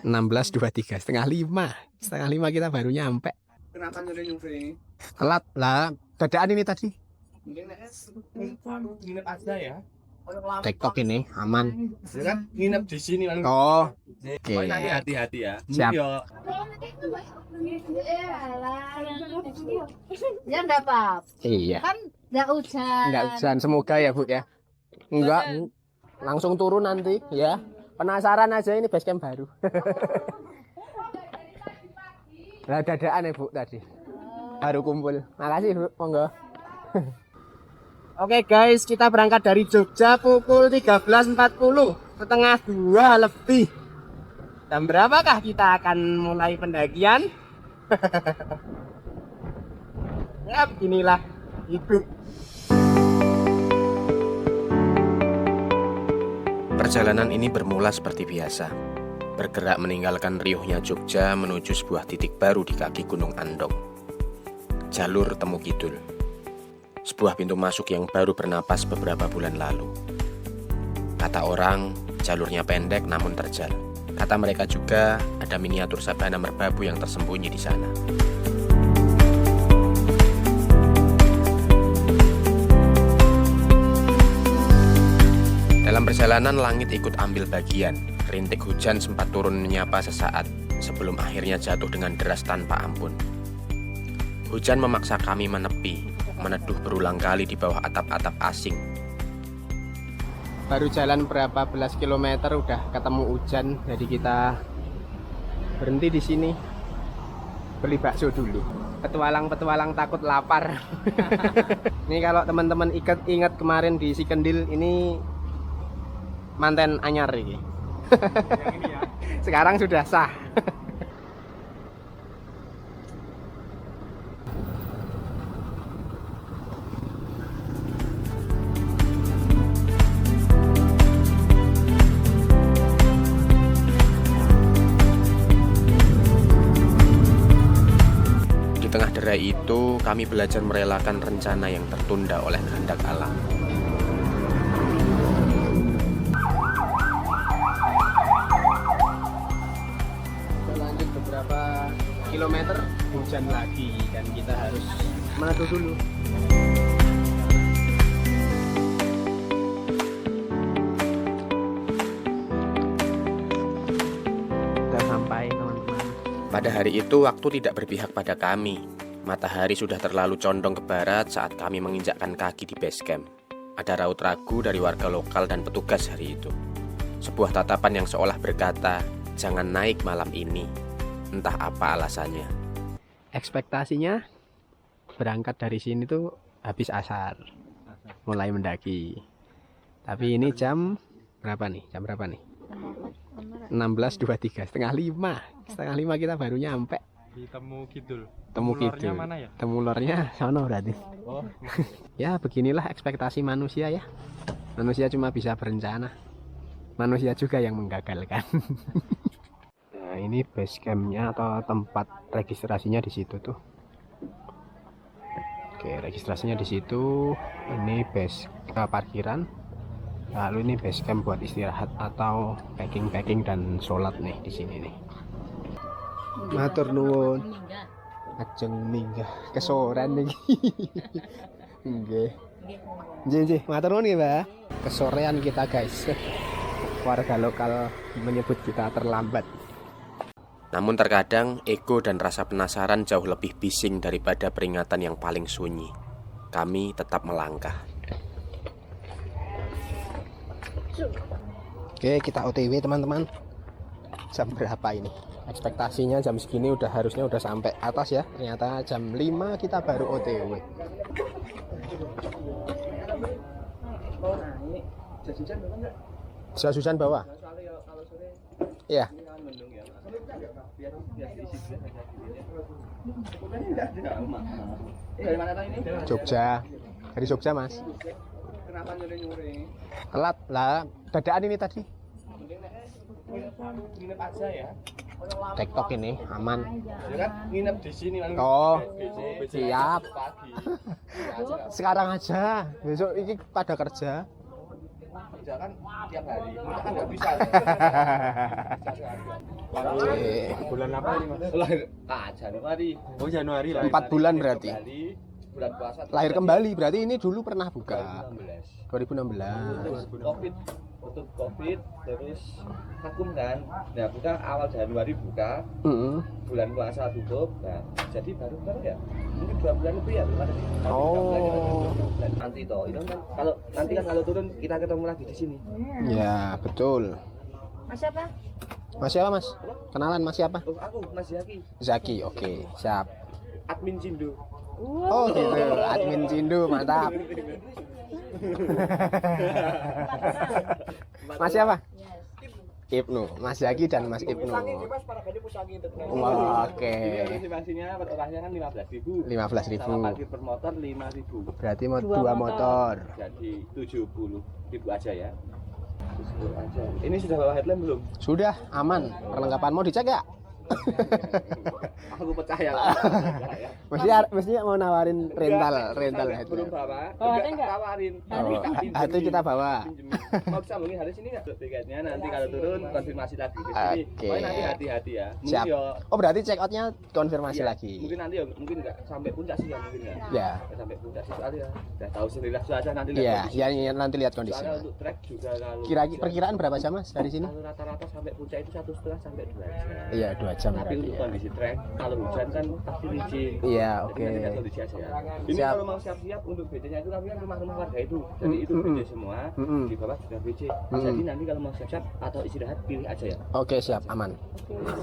16.23, setengah lima kita baru nyampe. Kenapa nyuruh ini? Telat lah, dadaan ini tadi. Nginep aja ya. TikTok ini aman. Ya kan nginep di sini kan. Oh, Oke. Nanti hati-hati ya. Siap. Ya enggak apa-apa. Iya. Kan enggak hujan. Enggak hujan, semoga ya Bu ya. Enggak, langsung turun nanti ya. Penasaran aja ini basecamp baru. Lah dadaan ya Bu tadi. Baru kumpul. Makasih Bu, monggo. Oke guys, kita berangkat dari Jogja pukul 13.40, setengah 2 lebih. Dan berapakah kita akan mulai pendakian? Ya beginilah hidup. Perjalanan ini bermula seperti biasa, bergerak meninggalkan riuhnya Jogja menuju sebuah titik baru di kaki Gunung Andong. Jalur Temu Kidul. Sebuah pintu masuk yang baru bernapas beberapa bulan lalu. Kata orang, jalurnya pendek namun terjal. Kata mereka juga, ada miniatur sabana merbabu yang tersembunyi di sana. Dalam perjalanan, langit ikut ambil bagian. Rintik hujan sempat turun menyapa sesaat, sebelum akhirnya jatuh dengan deras tanpa ampun. Hujan memaksa kami menepi, meneduh berulang kali di bawah atap-atap asing. Baru jalan berapa belas kilometer udah ketemu hujan, jadi kita berhenti di sini beli bakso dulu. Petualang takut lapar. Ini kalau teman-teman ingat kemarin di Sikendil ini manten anyar ini. Sekarang sudah sah. Di tengah derai itu, kami belajar merelakan rencana yang tertunda oleh kehendak alam. Lanjut beberapa kilometer, hujan lagi dan kita harus meneduh dulu. Kita sampai teman-teman. Pada hari itu, waktu tidak berpihak pada kami. Matahari sudah terlalu condong ke barat saat kami menginjakkan kaki di base camp. Ada raut ragu dari warga lokal dan petugas hari itu. Sebuah tatapan yang seolah berkata, jangan naik malam ini. Entah apa alasannya. Ekspektasinya berangkat dari sini tuh habis asar, mulai mendaki. Tapi ini jam berapa nih? 16.23, setengah lima kita baru nyampe. Di Temu Kidul. Temu Kidul. Mana ya? Temu lornya sono berarti. Oh. Ya beginilah ekspektasi manusia ya. Manusia cuma bisa berencana. Manusia juga yang menggagalkan. Nah ini base campnya atau tempat registrasinya di situ tuh. Oke, registrasinya di situ. Ini base parkiran. Lalu ini base camp buat istirahat atau packing dan sholat nih di sini nih. Matur nuwun. Ajeng minggah kesorean nih. Nggih. Nggih, matur nuwun nggih, Mbak. Kesorean kita, guys. Warga lokal menyebut kita terlambat. Namun terkadang ego dan rasa penasaran jauh lebih bising daripada peringatan yang paling sunyi. Kami tetap melangkah. Oke, kita OTW teman-teman. Jam berapa ini? Ekspektasinya jam segini harusnya udah sampai atas ya. Ternyata jam 5 kita baru OTW. Jas hujan bawah? Iya. Jogja. Dari Jogja, Mas. Kenapa nyuruh? Telat lah, dadaan ini tadi. Nginep aja ya. TikTok ini aman. Ya kan nginep di sini kan. Oh, Besok siap. pagi. Sekarang aja. Besok ini pada kerja. kerja kan tiap hari. Kita kan nggak bisa. Bulan apa ini Mas? Lahir Januari. Oh Januari lah. 4 bulan berarti. Bulan puasa. Lahir kembali berarti ini dulu pernah buka. 2016. 2016. Covid, tutup Covid, terus vakum kan. Nah, buka awal Januari buka, bulan puasa tutup. Nah, jadi baru ya, mungkin 2 bulan lebih ya. Oh. Nanti toh, itu kan kalau turun kita ketemu lagi di sini. Ya betul. Mas siapa? Mas siapa Mas? Kenalan Mas siapa? Oh, aku Mas Zaki, Zaki, oke siap. admin Cindo. Oh gitu, admin Cindo, mantap. Mas siapa? Ibnu, Mas Zaki dan Mas Ibnu. Wah, oke. Estimasinya per orangnya kan 15.000. 15.000. Sama parkir per motor 5.000. Berarti mau 2 motor. Jadi 70.000 aja ya. 70 aja. Ini sudah bawa headlamp belum? Sudah aman. Perlengkapan mau dicek ya? Aku percaya. Mestinya mau nawarin rental Belum headlamp. bawa. Bawa Enggak enggak? tawarin. Oh, hati kita bawa. Mau sambungin hari sini enggak tiketnya? Nanti kalau turun konfirmasi lagi ke sini. Oke. Oh, nanti hati-hati ya. Siap. Oh berarti check outnya konfirmasih Iya, lagi. Mungkin nanti ya, mungkin enggak sampai puncak sih ya mungkin ya. Ya. Nggak sampai puncak sih soalnya. Udah tahu sendiri lah cuaca nanti lihat Iya, kondisi. ya nanti lihat kondisi. Soalnya untuk trek juga kalau Perkiraan berapa jam Mas dari sini? kalau rata-rata sampai puncak itu 1,5 sampai 2 jam. Iya 2 jam Tapi berarti untuk ya. kondisi trek, kalau hujan kan pasti licin. Iya, Jadi oke. nanti lihat kondisi aja ya. Ini Siap. kalau mau siap-siap untuk BC-nya itu kami kan rumah-rumah warga itu. Jadi itu BC semua. Di bawah sudah BC. Jadi nanti kalau mau siap-siap atau istirahat pilih aja ya. Oke, siap, aman.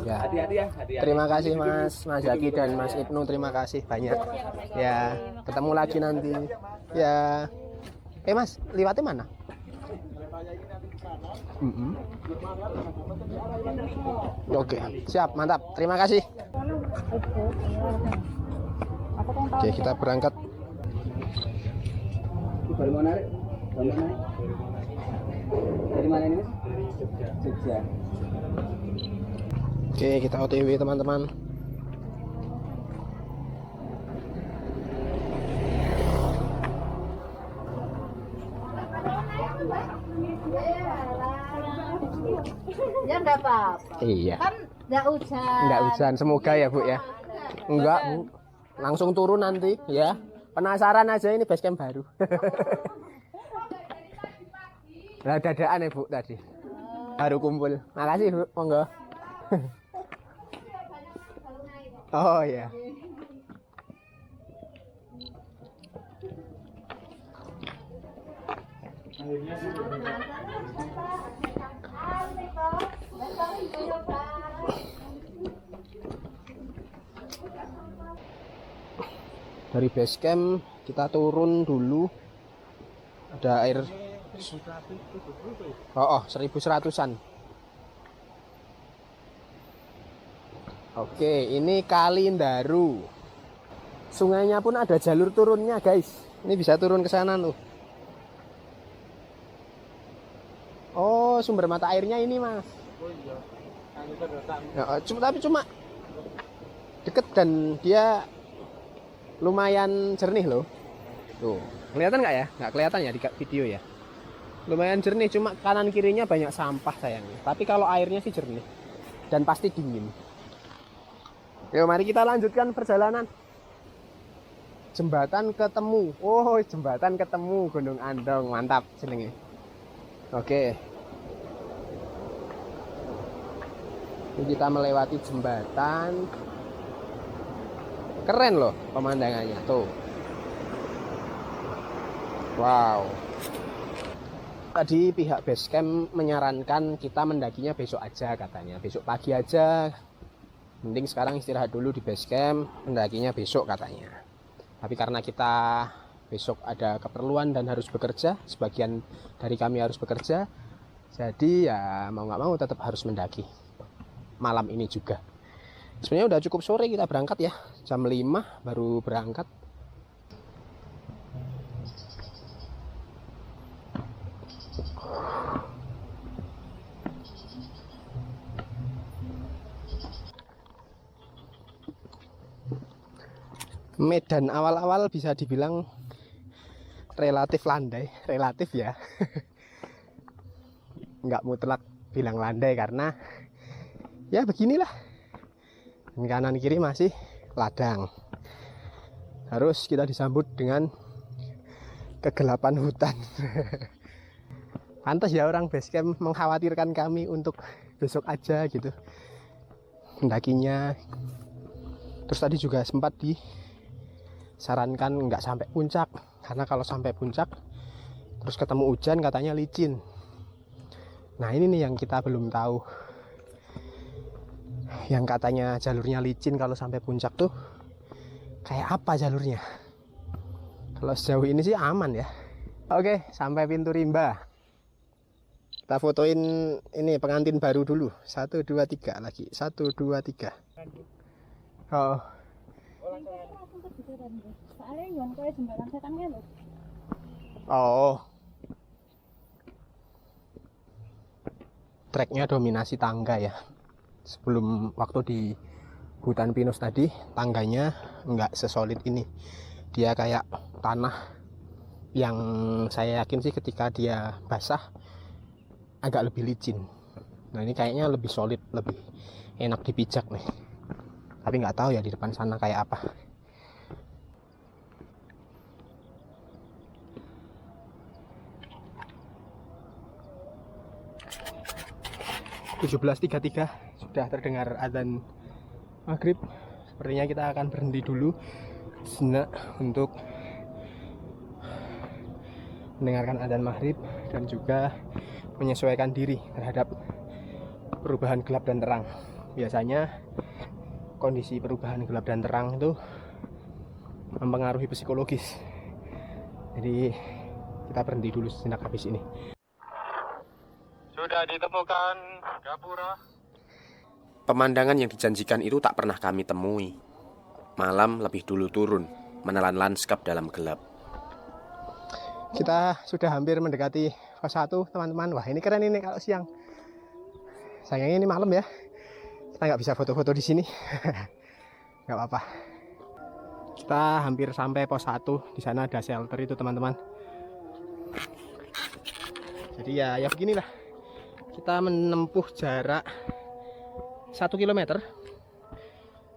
Ya. Hati-hati ya, hati-hati. Terima kasih Mas Zaki dan Mas Ibnu, terima kasih banyak. Ya, ketemu lagi nanti. Ya. Mas, lewatnya mana? Oke, siap, mantap. Terima kasih. Oke, kita berangkat. Baru mau narik? Baru mau narik? Dari mana ini Mas? Jogja. Oke, kita OTW teman-teman. Ya enggak apa-apa. Iya. Kan enggak hujan. Enggak hujan, semoga ya Bu ya. Enggak Bu, langsung turun nanti ya. Penasaran aja ini base camp baru. Lah dadaan ya Bu tadi. Baru kumpul. Makasih Bu, monggo. Oh ya. Dari base camp kita turun dulu. Ada air 1100-an. Oke, ini Kali Ndaru. Sungainya pun ada jalur turunnya, guys. Ini bisa turun ke sana tuh. Oh, sumber mata airnya ini, Mas. Ya, tapi cuma deket dan dia lumayan jernih loh. Tuh, kelihatan nggak ya? Nggak kelihatan ya di video ya. Lumayan jernih, cuma kanan kirinya banyak sampah sayangnya. Tapi kalau airnya sih jernih dan pasti dingin. Yuk, mari kita lanjutkan perjalanan. Jembatan ketemu. Oh, jembatan ketemu Gunung Andong, mantap jenenge. Oke. Ini kita melewati jembatan. Keren loh pemandangannya tuh. Wow. Tadi pihak base camp menyarankan kita mendakinya besok aja katanya. Besok pagi aja. Mending sekarang istirahat dulu di base camp, mendakinya besok katanya. Tapi karena kita besok ada keperluan dan harus bekerja, sebagian dari kami harus bekerja, jadi ya mau nggak mau tetap harus mendaki malam ini juga. Sebenarnya udah cukup sore kita berangkat ya, jam 5 baru berangkat. Medan awal-awal bisa dibilang relatif landai, relatif ya. nggak mutlak bilang landai karena ya beginilah, kanan kiri masih ladang. Harus kita disambut dengan kegelapan hutan. Pantas ya orang basecamp mengkhawatirkan kami untuk besok aja gitu mendakinya. Terus tadi juga sempat disarankan nggak sampai puncak, karena kalau sampai puncak terus ketemu hujan katanya licin. Nah ini nih yang kita belum tahu, yang katanya jalurnya licin kalau sampai puncak tuh kayak apa jalurnya. Kalau sejauh ini sih aman ya. Oke, sampai pintu rimba. Kita fotoin ini pengantin baru dulu. 1, 2, 3 lagi. 1, 2, 3. Oh. Oh. Treknya dominasi tangga ya. Sebelum waktu di hutan pinus tadi, tangganya nggak sesolid ini. Dia kayak tanah yang saya yakin sih ketika dia basah agak lebih licin. Nah ini kayaknya lebih solid, lebih enak dipijak nih. Tapi nggak tahu ya di depan sana kayak apa. (17.33) sudah terdengar azan maghrib. Sepertinya kita akan berhenti dulu sejenak untuk mendengarkan azan maghrib dan juga menyesuaikan diri terhadap perubahan gelap dan terang. Biasanya kondisi perubahan gelap dan terang itu mempengaruhi psikologis. Jadi kita berhenti dulu sejenak habis ini. Sudah ditemukan gapura. Pemandangan yang dijanjikan itu tak pernah kami temui. Malam lebih dulu turun, menelan lanskap dalam gelap. Kita sudah hampir mendekati pos 1, teman-teman. Wah ini keren ini kalau siang. Sayangnya ini malam ya. Kita nggak bisa foto-foto di sini. Nggak apa-apa. Kita hampir sampai pos 1. Di sana ada shelter itu, teman-teman. Jadi ya beginilah. Kita menempuh jarak 1 km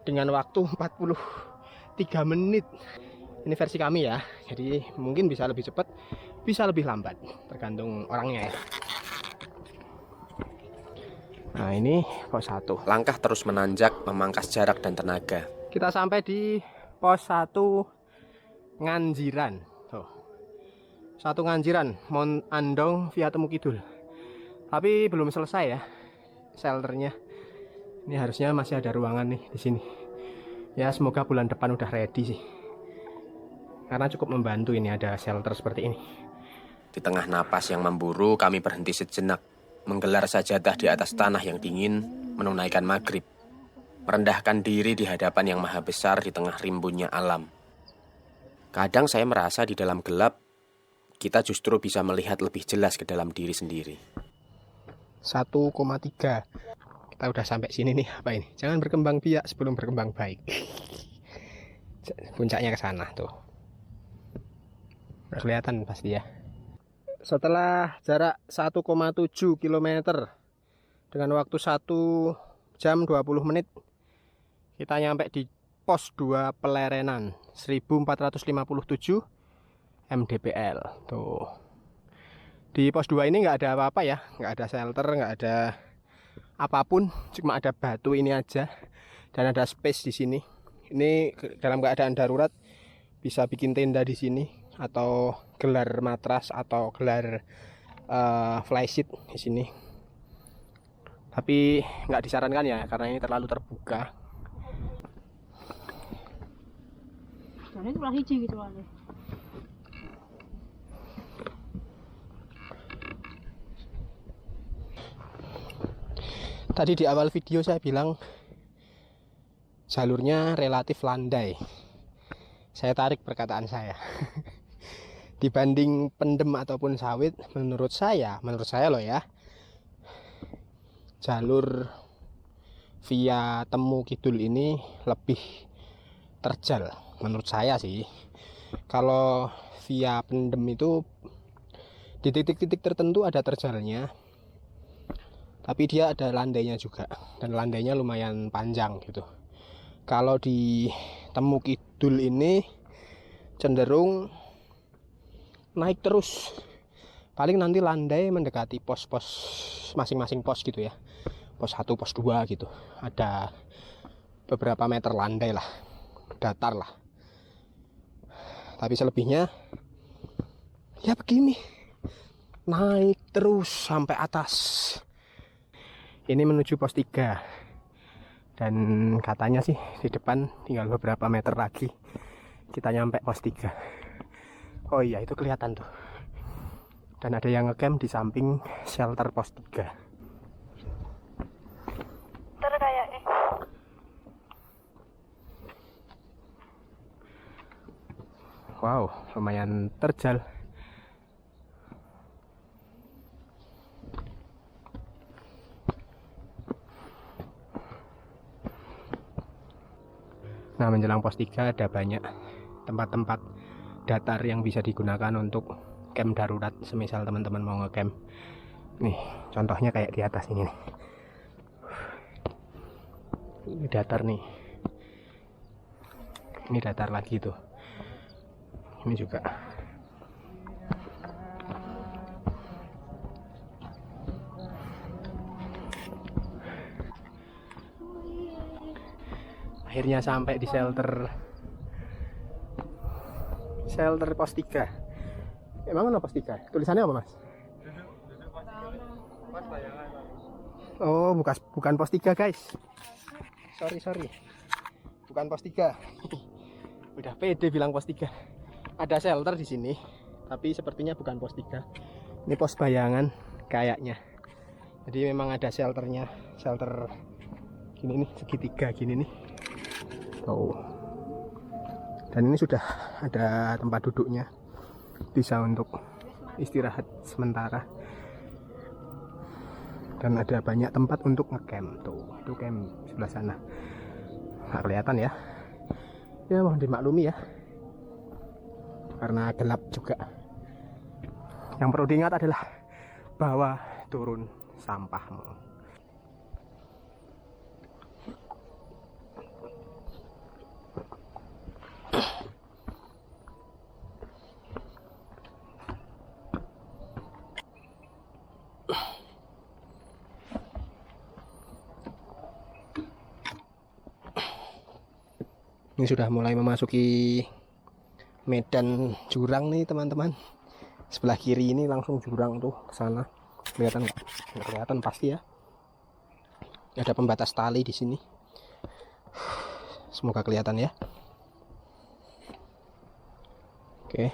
dengan waktu 43 menit. Ini versi kami ya. Jadi mungkin bisa lebih cepat, bisa lebih lambat, tergantung orangnya ya. Nah ini pos 1. Langkah terus menanjak, memangkas jarak dan tenaga. Kita sampai di pos 1 Nganjiran. Tuh. 1 Nganjiran, Mount Andong via Temu Kidul. Tapi belum selesai ya shelternya. Ini harusnya masih ada ruangan nih di sini. Ya semoga bulan depan udah ready sih. Karena cukup membantu ini ada shelter seperti ini. Di tengah napas yang memburu, kami berhenti sejenak, menggelar sajadah di atas tanah yang dingin, menunaikan maghrib, merendahkan diri di hadapan yang maha besar di tengah rimbunnya alam. Kadang saya merasa di dalam gelap, kita justru bisa melihat lebih jelas ke dalam diri sendiri. 1,3. Kita udah sampai sini nih. Apa ini? Jangan berkembang biak sebelum berkembang baik. Puncaknya ke sana tuh. Udah kelihatan pasti ya. Setelah jarak 1,7 km dengan waktu 1 jam 20 menit, kita nyampe di pos 2 Pelerenan 1457 mdpl. Tuh. Di pos 2 ini nggak ada apa-apa ya, nggak ada shelter, nggak ada apapun, cuma ada batu ini aja dan ada space di sini. Ini dalam keadaan darurat bisa bikin tenda di sini atau gelar matras atau gelar flysheet di sini. Tapi nggak disarankan ya karena ini terlalu terbuka. Ini sebelah hiji gitu aja. Tadi di awal video saya bilang jalurnya relatif landai. Saya tarik perkataan saya. Dibanding pendem ataupun sawit, menurut saya loh ya, jalur via Temu Kidul ini lebih terjal menurut saya sih. Kalau via pendem itu di titik-titik tertentu ada terjalnya, tapi dia ada landainya juga, dan landainya lumayan panjang gitu. Kalau di Temu Kidul ini cenderung naik terus, paling nanti landai mendekati pos-pos masing-masing pos gitu ya, pos 1, pos 2 gitu, ada beberapa meter landai lah, datar lah. Tapi selebihnya ya begini, naik terus sampai atas. Ini menuju pos 3, dan katanya sih di depan tinggal beberapa meter lagi kita nyampe pos 3. Oh iya, itu kelihatan tuh, dan ada yang ngecamp di samping shelter pos 3. Kayaknya. Wow, lumayan terjal. Nah, menjelang pos 3 ada banyak tempat-tempat datar yang bisa digunakan untuk camp darurat, semisal teman-teman mau ngecamp. Nih, contohnya kayak di atas ini nih. Ini datar nih. Ini datar lagi tuh. Ini juga. Akhirnya sampai di shelter pos 3. Emang mana pos 3? Tulisannya apa, Mas? Oh, bukan pos 3, guys. Sorry. Bukan pos 3. Udah pede bilang pos 3. Ada shelter di sini, tapi sepertinya bukan pos 3. Ini pos bayangan kayaknya. Jadi memang ada shelternya, shelter gini nih, segitiga gini nih. Oh. Dan ini sudah ada tempat duduknya, bisa untuk istirahat sementara. Dan ada banyak tempat untuk ngecamp tuh. Itu camp sebelah sana. Nggak kelihatan ya. Ya mohon dimaklumi ya, karena gelap juga. Yang perlu diingat adalah bawa turun sampahmu. Ini sudah mulai memasuki medan jurang nih teman-teman. Sebelah kiri ini langsung jurang tuh ke sana. Kelihatan nggak? Nggak kelihatan pasti ya. Ada pembatas tali di sini. Semoga kelihatan ya. Oke.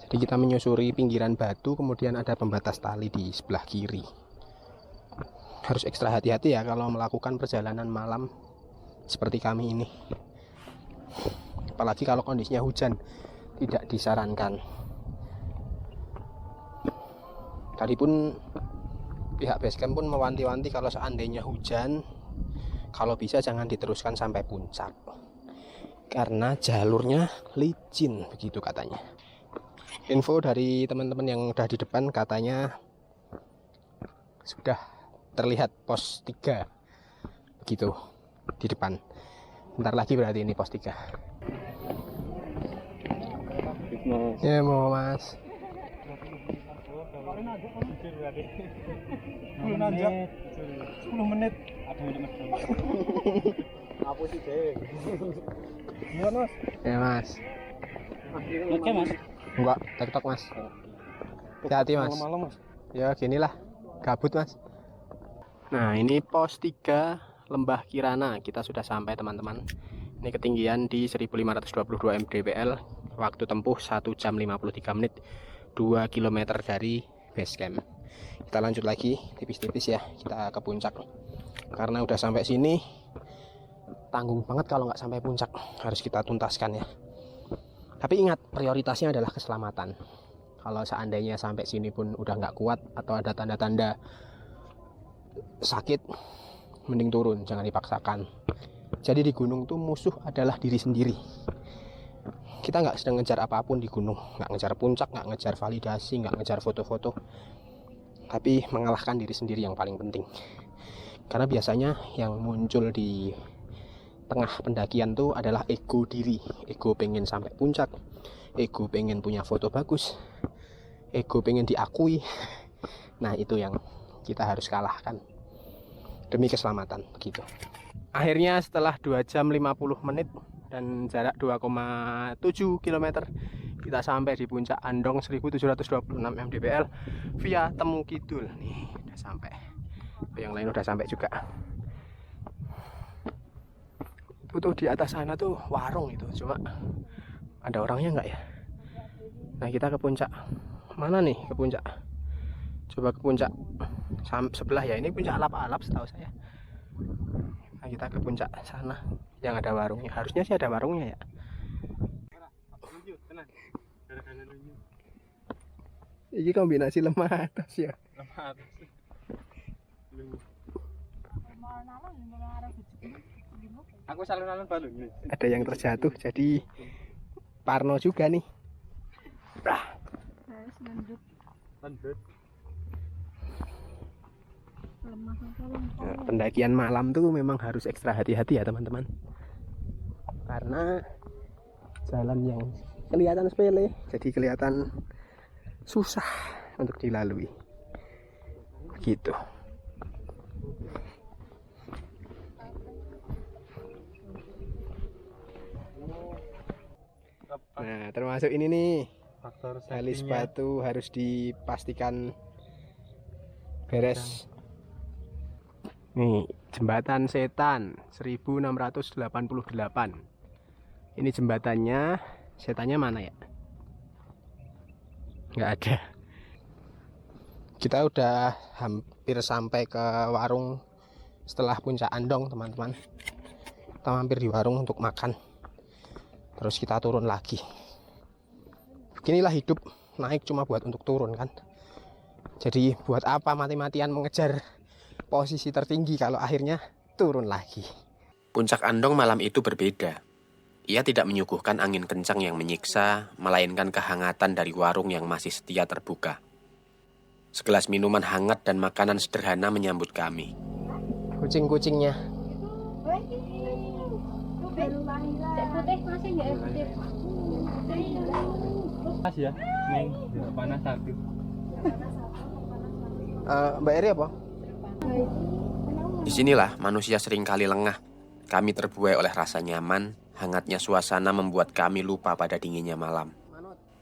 Jadi kita menyusuri pinggiran batu, kemudian ada pembatas tali di sebelah kiri. Harus ekstra hati-hati ya kalau melakukan perjalanan malam seperti kami ini, apalagi kalau kondisinya hujan, tidak disarankan. Tadi pun pihak basecamp pun mewanti-wanti kalau seandainya hujan, kalau bisa jangan diteruskan sampai puncak, karena jalurnya licin, begitu katanya. Info dari teman-teman yang udah di depan, katanya sudah terlihat pos 3 begitu di depan. Bentar lagi berarti ini pos 3. Ya mau Mas. 10 menit. Apa sih, Dek? Gimana, Mas? Ya Mas. Oke, Mas. Enggak, TikTok Mas. Hati-hati Mas. Malam-malam, Mas. Ya ginilah, gabut Mas. Nah ini pos 3 Lembah Kirana, kita sudah sampai teman-teman. Ini ketinggian di 1522 mdpl, waktu tempuh 1 jam 53 menit, 2 km dari base camp. Kita lanjut lagi tipis-tipis ya, kita ke puncak. Karena udah sampai sini, tanggung banget kalau nggak sampai puncak, harus kita tuntaskan ya. Tapi ingat, prioritasnya adalah keselamatan. Kalau seandainya sampai sini pun udah nggak kuat atau ada tanda-tanda sakit, mending turun, jangan dipaksakan. Jadi di gunung tuh musuh adalah diri sendiri. Kita nggak sedang ngejar apapun di gunung, nggak ngejar puncak, nggak ngejar validasi, nggak ngejar foto-foto. tapi mengalahkan diri sendiri yang paling penting. Karena biasanya yang muncul di tengah pendakian tuh adalah ego diri, ego pengen sampai puncak, ego pengen punya foto bagus, ego pengen diakui. Nah itu yang kita harus kalahkan demi keselamatan begitu. Akhirnya setelah 2 jam 50 menit dan jarak 2,7 km kita sampai di puncak Andong 1726 mdpl via Temu Kidul. Nih udah sampai, yang lain udah sampai juga. Itu tuh di atas sana tuh warung itu, cuma ada orangnya nggak ya? Nah kita ke puncak mana nih? Ke puncak, coba ke puncak sebelah ya, ini puncak alap-alap setahu saya. Nah kita ke puncak sana yang ada warungnya, harusnya sih ada warungnya ya. Ini kombinasi lemah atas ya. Lemah atas. Aku salun-salun balung ini. Ada yang terjatuh, jadi parno juga nih. Landut. Nah, pendakian malam tuh memang harus ekstra hati-hati ya teman-teman, karena jalan yang kelihatan sepele jadi kelihatan susah untuk dilalui begitu. Nah termasuk ini nih, Faktor tali sepatu harus dipastikan beres. Nih jembatan setan 1688. Ini jembatannya, setannya mana ya? Nggak ada. Kita udah hampir sampai ke warung setelah puncak Andong teman-teman. Kita mampir di warung untuk makan, terus kita turun lagi. Beginilah hidup, naik cuma buat untuk turun kan. Jadi buat apa mati-matian mengejar posisi tertinggi kalau akhirnya turun lagi. Puncak Andong malam itu berbeda. Ia tidak menyuguhkan angin kencang yang menyiksa, melainkan kehangatan dari warung yang masih setia terbuka. Segelas minuman hangat dan makanan sederhana menyambut kami. Kucing-kucingnya. Pas ya, Neng, panas sakit. Mbak Eri apa? Disinilah manusia seringkali lengah. Kami terbuai oleh rasa nyaman, hangatnya suasana membuat kami lupa pada dinginnya malam.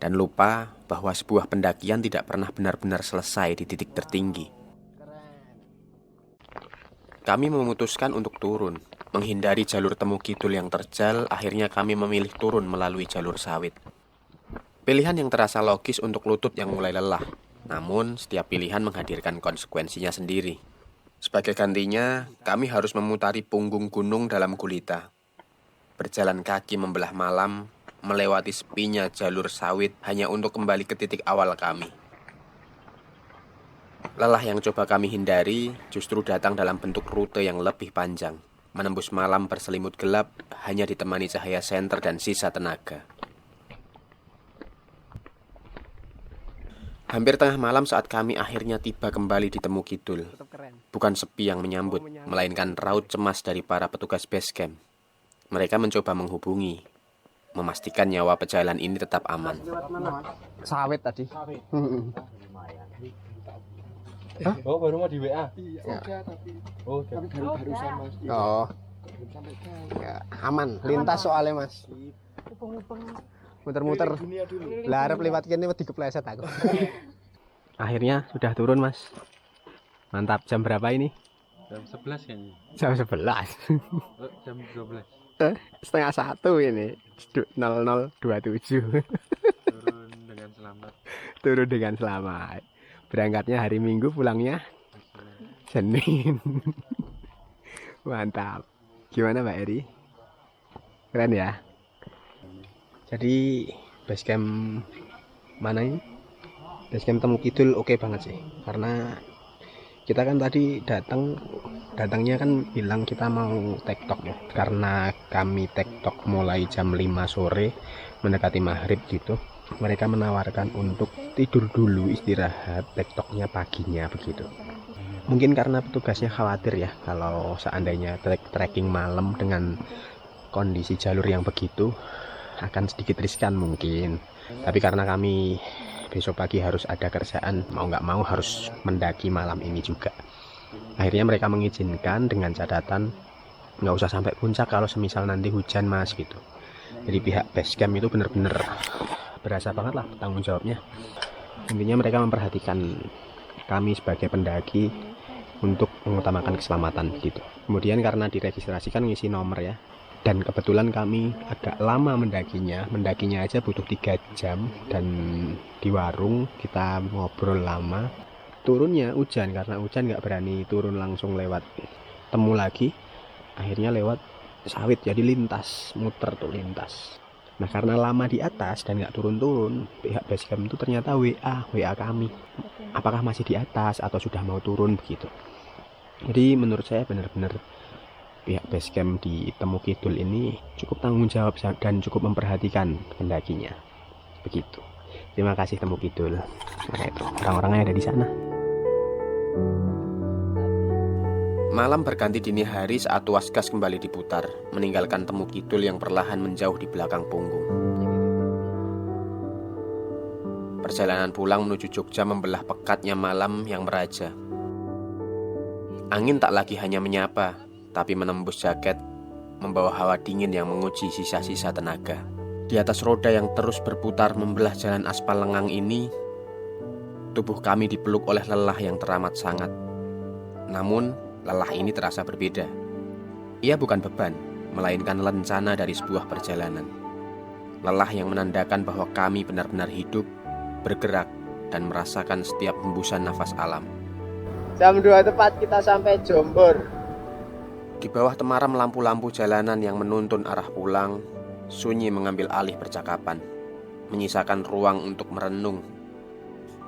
Dan lupa bahwa sebuah pendakian tidak pernah benar-benar selesai di titik tertinggi. Kami memutuskan untuk turun. Menghindari jalur Temu Kidul yang terjal, akhirnya kami memilih turun melalui jalur sawit. Pilihan yang terasa logis untuk lutut yang mulai lelah. Namun, setiap pilihan menghadirkan konsekuensinya sendiri. Sebagai gantinya, kami harus memutari punggung gunung dalam gulita. Berjalan kaki membelah malam, melewati sepinya jalur sawit hanya untuk kembali ke titik awal kami. Lelah yang coba kami hindari justru datang dalam bentuk rute yang lebih panjang. Menembus malam berselimut gelap, hanya ditemani cahaya senter dan sisa tenaga. Hampir tengah malam saat kami akhirnya tiba kembali di Temu Kidul. Bukan sepi yang menyambut, melainkan raut cemas dari para petugas base camp. Mereka mencoba menghubungi, memastikan nyawa pejalan ini tetap aman. Sawit tadi. Hah? Oh, baru mau di WA? Ya. Oh, tapi barusan Mas. Oh. Ya, aman. Lintas soalnya Mas. Muter-muter. Lah arep liwat kene wedi kepleset aku. Akhirnya sudah turun Mas. Mantap. Jam berapa ini? Jam 11 kayaknya. Jam 11. Jam 12. Setengah 1 ini. 00:27. Turun dengan selamat. Turun dengan selamat. Berangkatnya hari Minggu, pulangnya Senin. Mantap. Gimana Mbak Eri? Keren ya. Jadi basecamp mana ini? Basecamp Temu Kidul oke banget sih. Karena kita kan tadi datangnya kan bilang kita mau tektok ya. Karena kami tektok mulai jam 5 sore mendekati maghrib gitu. mereka menawarkan untuk tidur dulu, istirahat, tektoknya paginya begitu. Mungkin karena petugasnya khawatir ya kalau seandainya trekking malam dengan kondisi jalur yang begitu akan sedikit riskan mungkin. Tapi karena kami besok pagi harus ada kerjaan, mau nggak mau harus mendaki malam ini juga. Akhirnya mereka mengizinkan dengan catatan nggak usah sampai puncak kalau semisal nanti hujan mas gitu. Jadi pihak base camp itu benar-benar berasa banget lah tanggung jawabnya. Intinya mereka memperhatikan kami sebagai pendaki untuk mengutamakan keselamatan gitu. Kemudian karena diregistrasikan ngisi nomor ya, dan kebetulan kami agak lama mendakinya aja butuh 3 jam, dan di warung kita ngobrol lama. Turunnya hujan, karena hujan nggak berani turun langsung lewat temu lagi, akhirnya lewat sawit, jadi lintas, muter tuh lintas. Nah karena lama di atas dan nggak turun-turun, pihak base camp itu ternyata WA kami, apakah masih di atas atau sudah mau turun begitu. Jadi menurut saya benar-benar pihak base camp di Temu Kidul ini cukup tanggung jawab dan cukup memperhatikan pendakinya begitu. Terima kasih Temu Kidul. Nah itu orang-orangnya ada di sana. Malam berganti dini hari saat tuas gas kembali diputar, meninggalkan Temu Kidul yang perlahan menjauh di belakang punggung. Perjalanan pulang menuju Jogja membelah pekatnya malam yang meraja. Angin tak lagi hanya menyapa, tapi menembus jaket, membawa hawa dingin yang menguji sisa-sisa tenaga. Di atas roda yang terus berputar membelah jalan aspal lengang ini, tubuh kami dipeluk oleh lelah yang teramat sangat. Namun, lelah ini terasa berbeda. Ia bukan beban, melainkan lencana dari sebuah perjalanan. Lelah yang menandakan bahwa kami benar-benar hidup, bergerak, dan merasakan setiap hembusan nafas alam. Jam 2 tepat kita sampai Jombor. Di bawah temaram lampu-lampu jalanan yang menuntun arah pulang, sunyi mengambil alih percakapan, menyisakan ruang untuk merenung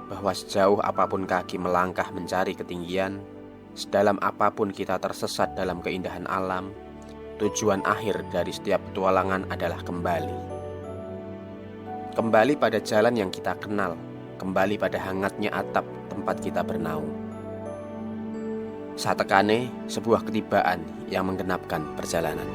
bahwa sejauh apapun kaki melangkah mencari ketinggian, sedalam apapun kita tersesat dalam keindahan alam, tujuan akhir dari setiap petualangan adalah kembali. Kembali pada jalan yang kita kenal, kembali pada hangatnya atap tempat kita bernaung. Satekane sebuah ketibaan yang menggenapkan perjalanan.